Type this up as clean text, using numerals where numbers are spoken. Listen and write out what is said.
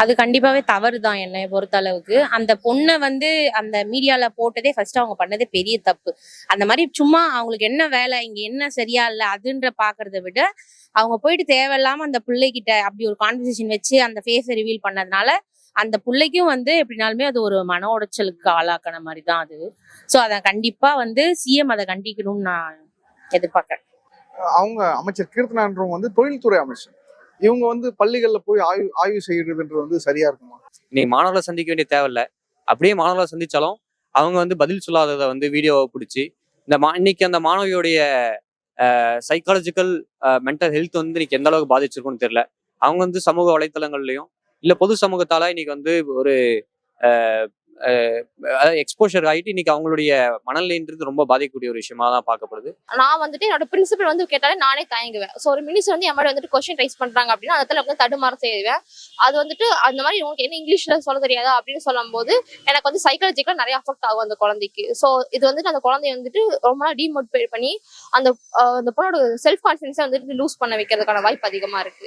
அது கண்டிப்பாவே தவறுதான் என்னை பொறுத்த அளவுக்கு. அந்த பொண்ண வந்து அந்த மீடியால போட்டதே ஃபர்ஸ்ட் அவங்க பண்ணதே பெரிய தப்பு. அந்த மாரி சும்மா அவங்களுக்கு என்ன வேலை, இங்க என்ன சரியா இல்ல அதுன்ற பாக்குறத விட, அவங்க போயிட்டு தேவையில்லாம அந்த பிள்ளைகிட்ட அப்படி ஒரு கான்வர்சேஷன் வச்சு அந்த ஃபேஸ ரிவீல் பண்ணதுனால, அந்த புள்ளைக்கும் வந்து எப்படினாலுமே அது ஒரு மன உடைச்சலுக்கு ஆளாக்குன மாரி தான் அது. சோ அத கண்டிப்பா வந்து சிஎம் அத கண்டிக்கணும்னு நான் எதிர்பார்க்கிறேன். அவங்க அமைச்சர் கீர்த்தனான்றவங்க வந்து தொழில்துறை அமைச்சர். இவங்க வந்து பள்ளிகள்ல போய் ஆய்வு செய்யறதுன்றது வந்து சரியா இருக்குமா? இன்னைக்கு மாணவர்களை சந்திக்க வேண்டிய தேவையில்ல. அப்படியே மாணவர்களை சந்திச்சாலும் அவங்க வந்து பதில் சொல்லாததை வந்து வீடியோவை பிடிச்சி இன்னைக்கு அந்த மாணவியோடைய சைக்காலஜிக்கல் மென்டல் ஹெல்த் வந்து இன்னைக்கு எந்த அளவுக்கு பாதிச்சிருக்கும்னு தெரியல. அவங்க வந்து சமூக வலைத்தளங்கள்லயும் இல்ல பொது சமூகத்தால இன்னைக்கு வந்து ஒரு எக்ஸ்போஷர் ஆகிட்டு இன்னைக்கு அவங்களுடைய மனநிலைன்றது ரொம்ப பாதிக்கக்கூடிய ஒரு விஷயமா தான் பார்க்கப்படுது. நான் வந்துட்டு என்னோட பிரின்சிபல் வந்து கேட்டாலே நானே தயங்குவேன். ஸோ ஒரு மினிஸ்டர் வந்து என் மாதிரி வந்துட்டு கொஸ்டின் ரைஸ் பண்றாங்க அப்படின்னா அந்த இடத்துல வந்து தடுமாற செய்வேன். அது வந்துட்டு அந்த மாதிரி உனக்கு என்ன இங்கிலீஷ்ல சொல்ல தெரியாதா அப்படின்னு சொல்லும் போது எனக்கு வந்து சைக்காலஜிக்கலா நிறைய அஃபெக்ட் ஆகும் அந்த குழந்தைக்கு. ஸோ இது வந்துட்டு அந்த குழந்தைய வந்துட்டு ரொம்ப நாள் டிமோட்டிவேட் பண்ணி அந்த பொண்ணோட செல்ஃப் கான்ஃபிடன்ஸை வந்துட்டு லூஸ் பண்ண வைக்கிறதுக்கான வாய்ப்பு அதிகமா இருக்கு.